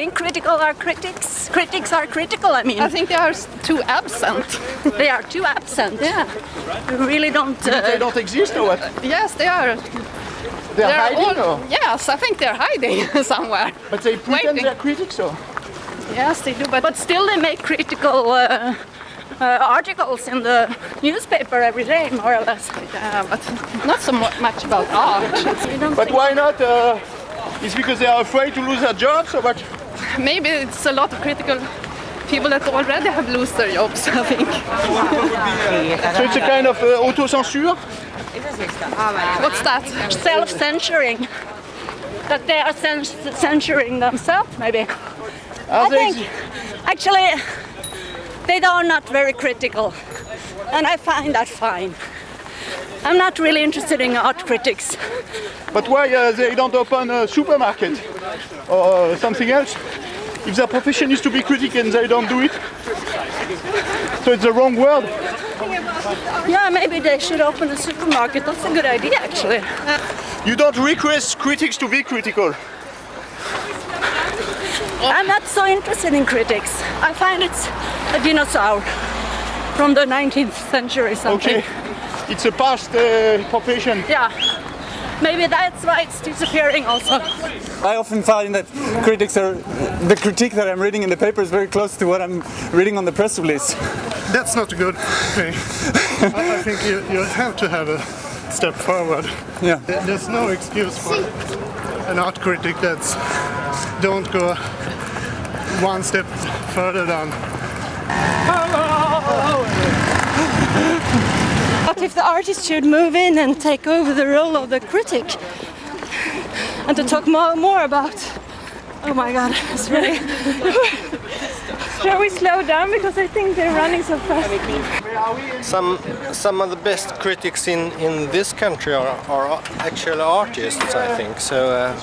think critics are critical, I mean. I think they are too absent. They are too absent, yeah. We really don't... They don't exist or what? Yes, they are. They're hiding or? Yes, I think they're hiding somewhere. But they pretend they're critics or? Yes, they do, But still they make critical articles in the newspaper every day, more or less. Yeah, but not so much about art. But why not? It's because they are afraid to lose their jobs or what? Maybe it's a lot of critical people that already have lost their jobs, I think. So it's a kind of auto-censure? What's that? Self-censoring. That they are censoring themselves, maybe. I think, actually, they are not very critical. And I find that fine. I'm not really interested in art critics. But why they don't open a supermarket or something else? If their profession is to be critical and they don't do it, so it's the wrong word. Yeah, maybe they should open a supermarket. That's a good idea, actually. You don't request critics to be critical. I'm not so interested in critics. I find it's a dinosaur from the 19th century something. Okay, it's a past profession. Yeah, maybe that's why it's disappearing also. I often find that the critique that I'm reading in the paper is very close to what I'm reading on the press release. That's not a good thing. I think you have to have a step forward. Yeah. There's no excuse for an art critic that's don't go one step further than. But if the artist should move in and take over the role of the critic and to talk more about, oh my god, it's really... Shall we slow down because I think they're running so fast? Some of the best critics in this country are actually artists, I think. So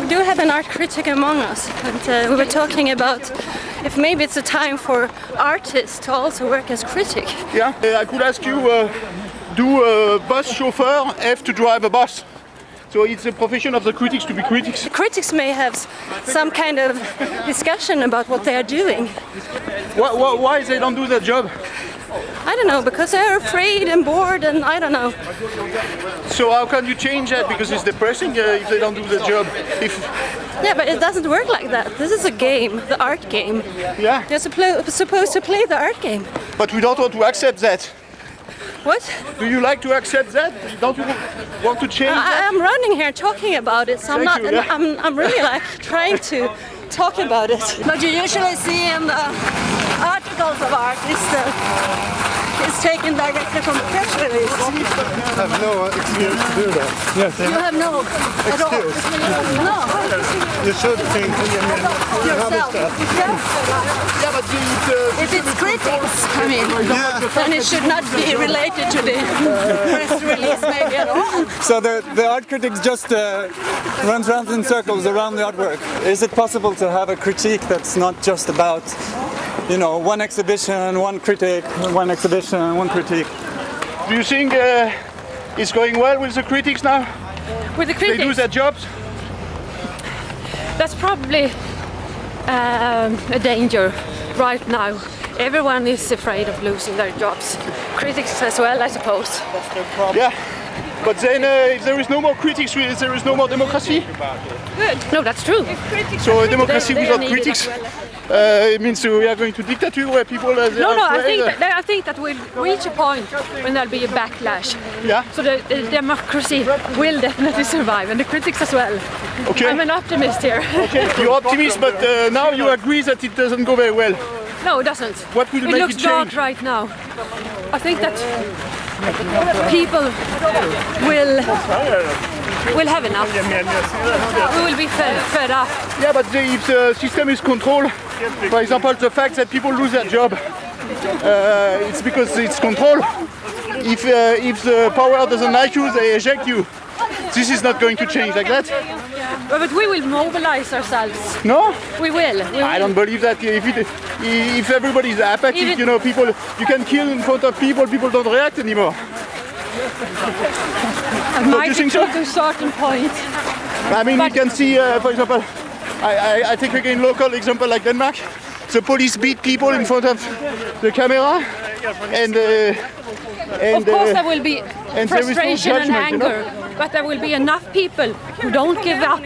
we do have an art critic among us, and we were talking about if maybe it's a time for artists to also work as critic. Yeah, I could ask you, do a bus chauffeur have to drive a bus? So it's a profession of the critics to be critics. Critics may have some kind of discussion about what they are doing. Why they don't do their job? I don't know, because they're afraid and bored and I don't know. So how can you change that? Because it's depressing if they don't do their job. Yeah, but it doesn't work like that. This is a game, the art game. Yeah. You're supposed to play the art game. But we don't want to accept that. What? Do you like to accept that? Don't you want to change that? I'm running here talking about it, so I'm really like trying to talk about it. What you usually see in the articles of art is taken directly from the press release. I have no excuse to do that. Yes. You have no Excuse. No. You should think Yourself. Yeah, but If it's critics, I mean, then it should not be related to the press release maybe at all. So the art critic just runs around in circles around the artwork. Is it possible to have a critique that's not just about, you know, one exhibition, one critic, one exhibition, one critique? do you think it's going well with the critics now? With the critics? They do their jobs? That's probably a danger right now. Everyone is afraid of losing their jobs. Critics as well, I suppose. Yeah, but then if there is no more critics, there is no more democracy. Good. No, that's true. So a democracy without critics, it means we are going to dictature where people are I think that we'll reach a point when there'll be a backlash. Yeah. So the democracy will definitely survive, and the critics as well. Okay. I'm an optimist here. Okay, you're optimist, but now you agree that it doesn't go very well. No, it doesn't. What will it make looks it change? dark right now. I think that people will have enough. We will be fed up. Yeah, but if the system is controlled, for example, the fact that people lose their job, it's because it's controlled. If the power doesn't like you, they eject you. This is not going to change like that. But we will mobilize ourselves. No? We will. I don't believe that. If everybody is apathetic, you know, people, you can kill in front of people, people don't react anymore. Might be to a certain point. I mean, we can see, for example, I take again local example like Denmark. The police beat people in front of the camera, and Of course there will be and there is no frustration and judgment, you know? anger, but there will be enough people who don't give up,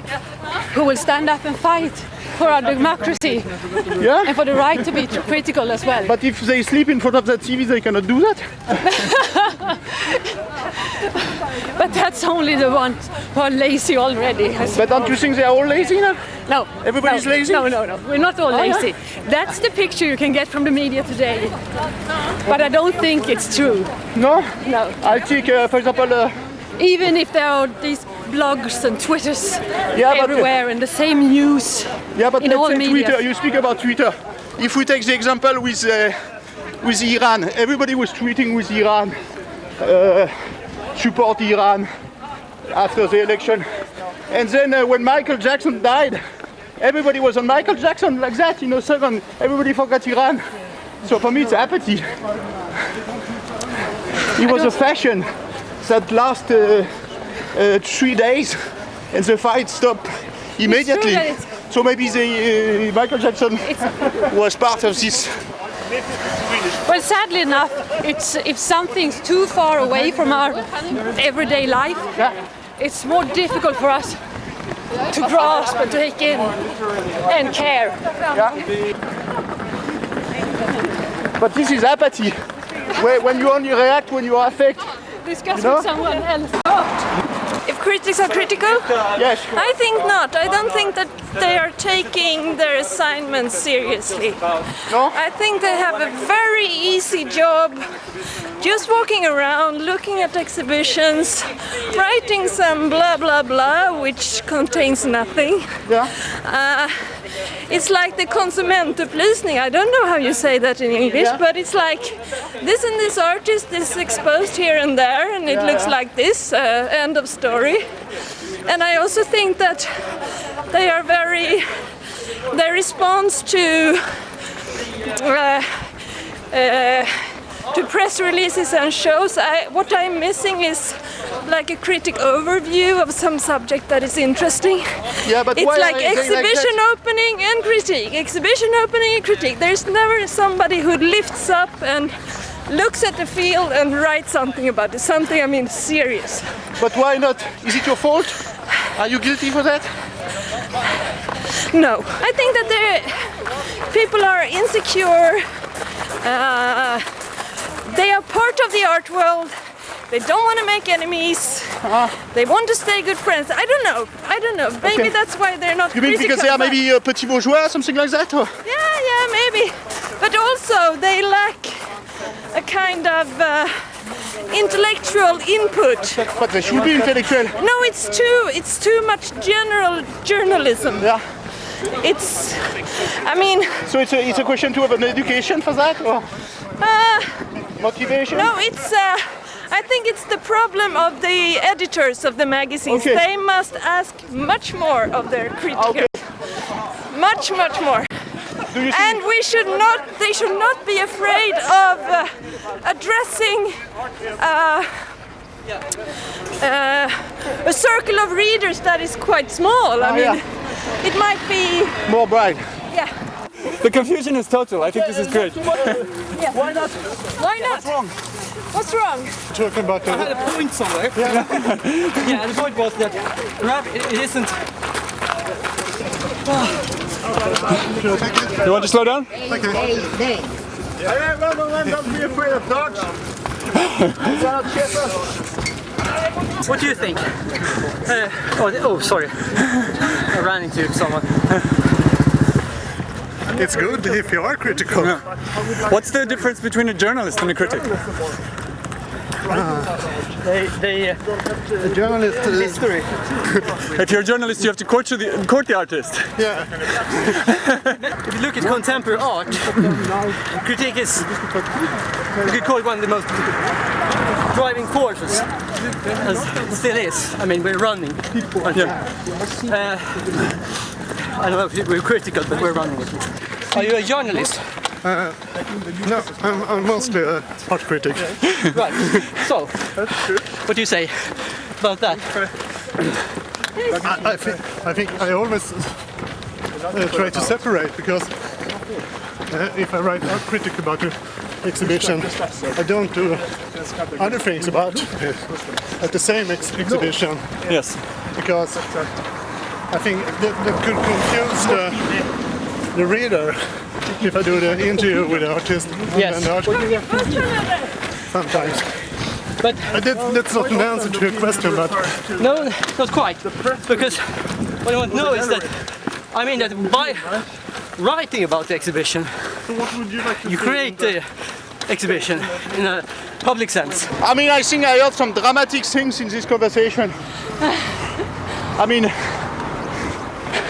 who will stand up and fight for our democracy Yeah. and for the right to be critical as well. But if they sleep in front of that TV, they cannot do that. But that's only the ones who are lazy already. But don't you think they are all lazy now? No. Everybody's no, lazy? No, we're not all yeah? lazy. That's the picture you can get from the media today. But I don't think it's true. No? No. I take, for example, Even if there are these blogs and Twitters Yeah, but- everywhere and the same news yeah, but in let's all say media. Twitter. You speak about Twitter. If we take the example with Iran, everybody was tweeting with Iran, support Iran after the election. And then when Michael Jackson died, everybody was on Michael Jackson like that in a second. Everybody forgot Iran. So for me, it's apathy. It was a fashion that lasted 3 days, and the fight stopped immediately. that it's- So maybe the Michael Jackson was part of this. Well, sadly enough, it's if something's too far away from our everyday life, Yeah. it's more difficult for us to grasp and take in and care. But this is apathy, where when you only react when you are affected. Discuss You know? with someone else. If critics are critical? Yes. I think not. I don't think that they are taking their assignments seriously. No? I think they have a very easy job just walking around, looking at exhibitions, writing some blah blah blah, which contains nothing. Yeah. It's like the konsumentupplysning. I don't know how you say that in English, Yeah. but it's like this and this artist is exposed here and there, and it looks like this. End of story. And I also think that they are their response to press releases and shows, what I'm missing is like a critic overview of some subject that is interesting. Yeah, but It's why like are they exhibition like opening and critique, exhibition opening and critique. There's never somebody who lifts up and looks at the field and writes something about it, something, I mean, serious. that? But why not? Is it your fault? Are you guilty for that? No, I think that people are insecure. They are part of the art world. They don't want to make enemies. They want to stay good friends. I don't know. Maybe Okay. that's why they're not You mean critical. because they are but- maybe petit bourgeois, something like that? Or? Yeah, maybe. But also they lack a kind of intellectual input. But they should be intellectual. No, it's too much general journalism. Yeah. It's, I mean, So it's a question to have an education for that, or motivation? no, I think it's the problem of the editors of the magazines. Okay. They must ask much more of their critics. Okay. Much more. Do you see? And they should not be afraid of addressing a circle of readers that is quite small. I mean, it might be, More bright. yeah. The confusion is total. I think this is great. Why not? Why not? What's wrong? Talking about the A point somewhere. Yeah, the point was that rap it isn't. You want to slow down? Don't be afraid of dogs. What do you think? Oh, sorry. I ran into someone. it's good if you are critical. What's the difference between a journalist and a critic? They The journalist history. If you're a journalist, you have to court the artist. yeah. If you look at contemporary art, critique is, you could call it one of the most driving forces, as it still is. I mean, we're running. I don't know if we're critical, but we're running it. Are you a journalist? No, I'm mostly a art critic. Right. So, what do you say about that? I think I always try to separate, because if I write art critic about the exhibition, I don't do other things about at the same exhibition. Yes. Because I think that could confuse the reader if I do the interview with the artist. Yes. And the art sometimes. But that's not an answer to your question, but no, not quite. Because what I want to know is that, I mean, that by writing about the exhibition, you create the exhibition in a public sense. I mean, I think I heard some dramatic things in this conversation. I mean,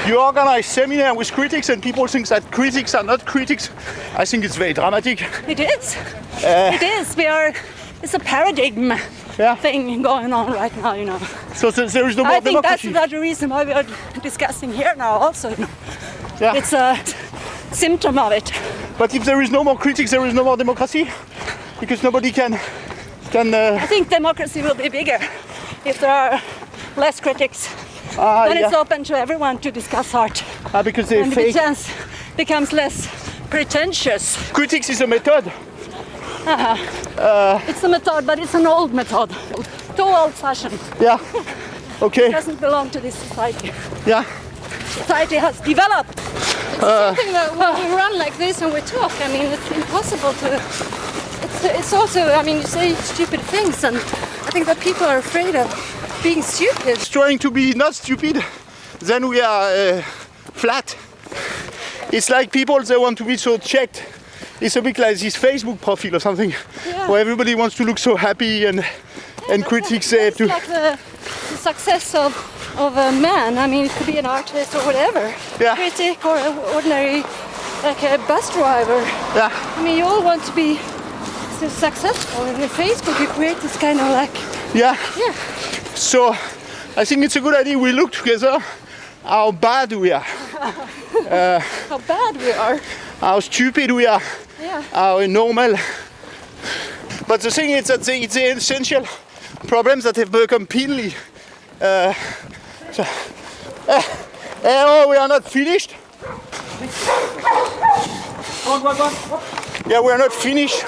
you organize seminar with critics and people think that critics are not critics. I think it's very dramatic. It is. It is. It's a paradigm thing going on right now, you know. So there is no more I think democracy. that's the reason why we are discussing here now also, you know. Yeah. It's a symptom of it. But if there is no more critics, there is no more democracy, because nobody can. I think democracy will be bigger if there are less critics. Then it's open to everyone to discuss art. Because they and fake. the becomes less pretentious. Critics is a method. It's a method, but it's an old method. Too old-fashioned. Yeah. Okay. It doesn't belong to this society. Yeah. Society has developed. Something that when we run like this and we talk, I mean, it's impossible to. It's also, I mean, you say stupid things, and I think that people are afraid of being stupid. Trying to be not stupid, then we are flat. It's like people, they want to be so checked. It's a bit like this Facebook profile or something, where everybody wants to look so happy and critics say to. It's like the success of a man. I mean, it could be an artist or whatever. Yeah. Critic or an ordinary, like a bus driver. Yeah. I mean, you all want to be so successful. And in Facebook, you create this kind of like. Yeah. Yeah. So, I think it's a good idea we look together how bad we are. How bad we are. How stupid we are. Yeah. How normal. But the thing is that it's the essential problems that have become pinly. Oh, we are not finished. Yeah, we are not finished.